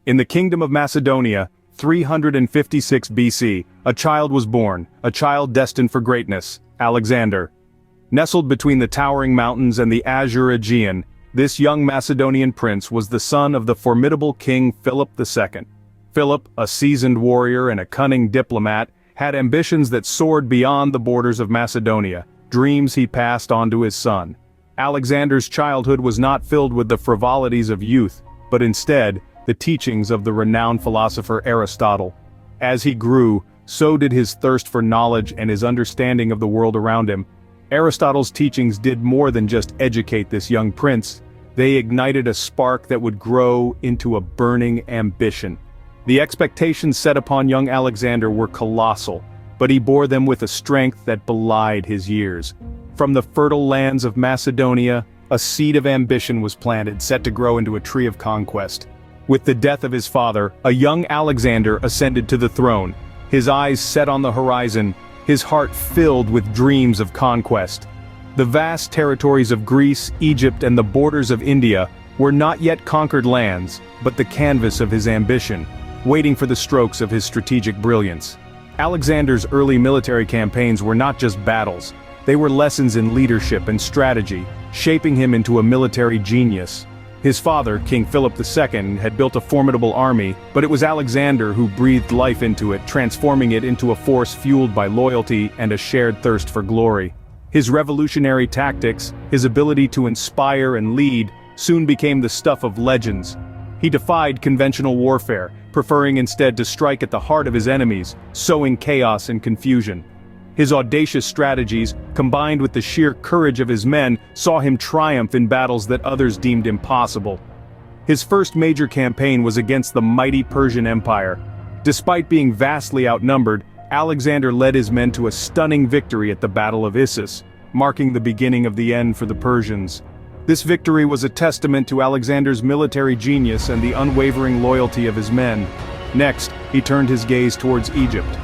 In the kingdom of Macedonia, 356 BC, a child was born, a child destined for greatness, Alexander. Nestled between the towering mountains and the azure Aegean, this young Macedonian prince was the son of the formidable King Philip II. Philip, a seasoned warrior and a cunning diplomat, had ambitions that soared beyond the borders of Macedonia, dreams he passed on to his son. Alexander's childhood was not filled with the frivolities of youth, but instead, the teachings of the renowned philosopher Aristotle. As he grew, so did his thirst for knowledge and his understanding of the world around him. Aristotle's teachings did more than just educate this young prince. They ignited a spark that would grow into a burning ambition. The expectations set upon young Alexander were colossal, but he bore them with a strength that belied his years. From the fertile lands of Macedonia, a seed of ambition was planted, set to grow into a tree of conquest. With the death of his father, a young Alexander ascended to the throne, his eyes set on the horizon, his heart filled with dreams of conquest. The vast territories of Greece, Egypt, and the borders of India were not yet conquered lands, but the canvas of his ambition, waiting for the strokes of his strategic brilliance. Alexander's early military campaigns were not just battles, they were lessons in leadership and strategy, shaping him into a military genius. His father, King Philip II, had built a formidable army, but it was Alexander who breathed life into it, transforming it into a force fueled by loyalty and a shared thirst for glory. His revolutionary tactics, his ability to inspire and lead, soon became the stuff of legends. He defied conventional warfare, preferring instead to strike at the heart of his enemies, sowing chaos and confusion. His audacious strategies, combined with the sheer courage of his men, saw him triumph in battles that others deemed impossible. His first major campaign was against the mighty Persian Empire. Despite being vastly outnumbered, Alexander led his men to a stunning victory at the Battle of Issus, marking the beginning of the end for the Persians. This victory was a testament to Alexander's military genius and the unwavering loyalty of his men. Next, he turned his gaze towards Egypt.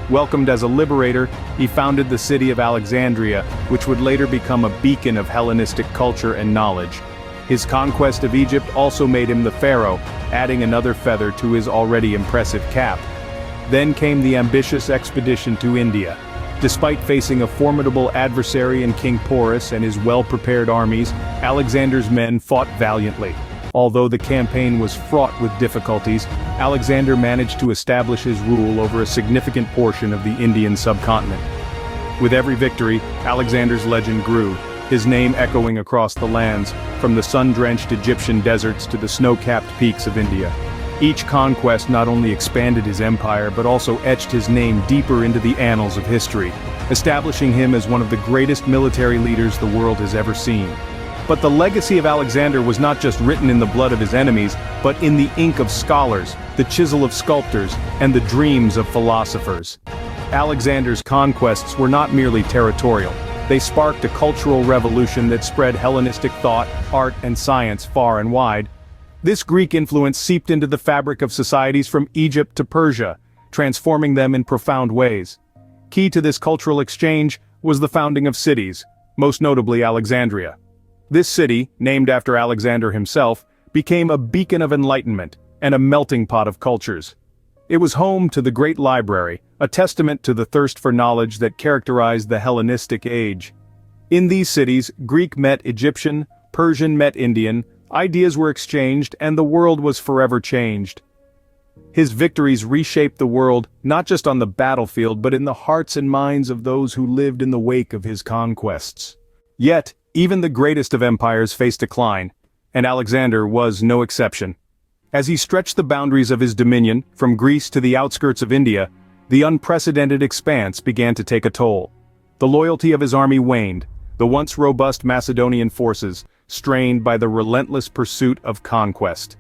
Welcomed as a liberator, he founded the city of Alexandria, which would later become a beacon of Hellenistic culture and knowledge. His conquest of Egypt also made him the pharaoh, adding another feather to his already impressive cap. Then came the ambitious expedition to India. Despite facing a formidable adversary in King Porus and his well-prepared armies, Alexander's men fought valiantly. Although the campaign was fraught with difficulties, Alexander managed to establish his rule over a significant portion of the Indian subcontinent. With every victory, Alexander's legend grew, his name echoing across the lands, from the sun-drenched Egyptian deserts to the snow-capped peaks of India. Each conquest not only expanded his empire but also etched his name deeper into the annals of history, establishing him as one of the greatest military leaders the world has ever seen. But the legacy of Alexander was not just written in the blood of his enemies, but in the ink of scholars, the chisel of sculptors, and the dreams of philosophers. Alexander's conquests were not merely territorial. They sparked a cultural revolution that spread Hellenistic thought, art, and science far and wide. This Greek influence seeped into the fabric of societies from Egypt to Persia, transforming them in profound ways. Key to this cultural exchange was the founding of cities, most notably Alexandria. This city, named after Alexander himself, became a beacon of enlightenment and a melting pot of cultures. It was home to the Great Library, a testament to the thirst for knowledge that characterized the Hellenistic age. In these cities, Greek met Egyptian, Persian met Indian, ideas were exchanged, and the world was forever changed. His victories reshaped the world, not just on the battlefield but in the hearts and minds of those who lived in the wake of his conquests. Yet, even the greatest of empires faced decline, and Alexander was no exception. As he stretched the boundaries of his dominion, from Greece to the outskirts of India, the unprecedented expanse began to take a toll. The loyalty of his army waned, the once robust Macedonian forces, strained by the relentless pursuit of conquest.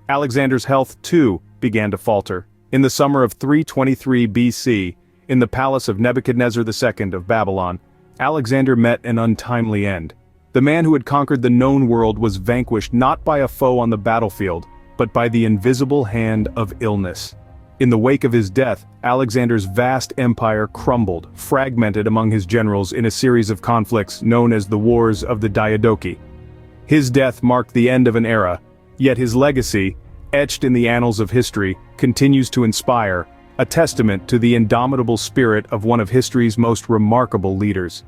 Alexander's health, too, began to falter. In the summer of 323 BC, in the palace of Nebuchadnezzar II of Babylon, Alexander met an untimely end. The man who had conquered the known world was vanquished not by a foe on the battlefield, but by the invisible hand of illness. In the wake of his death, Alexander's vast empire crumbled, fragmented among his generals in a series of conflicts known as the Wars of the Diadochi. His death marked the end of an era, yet his legacy, etched in the annals of history, continues to inspire, a testament to the indomitable spirit of one of history's most remarkable leaders.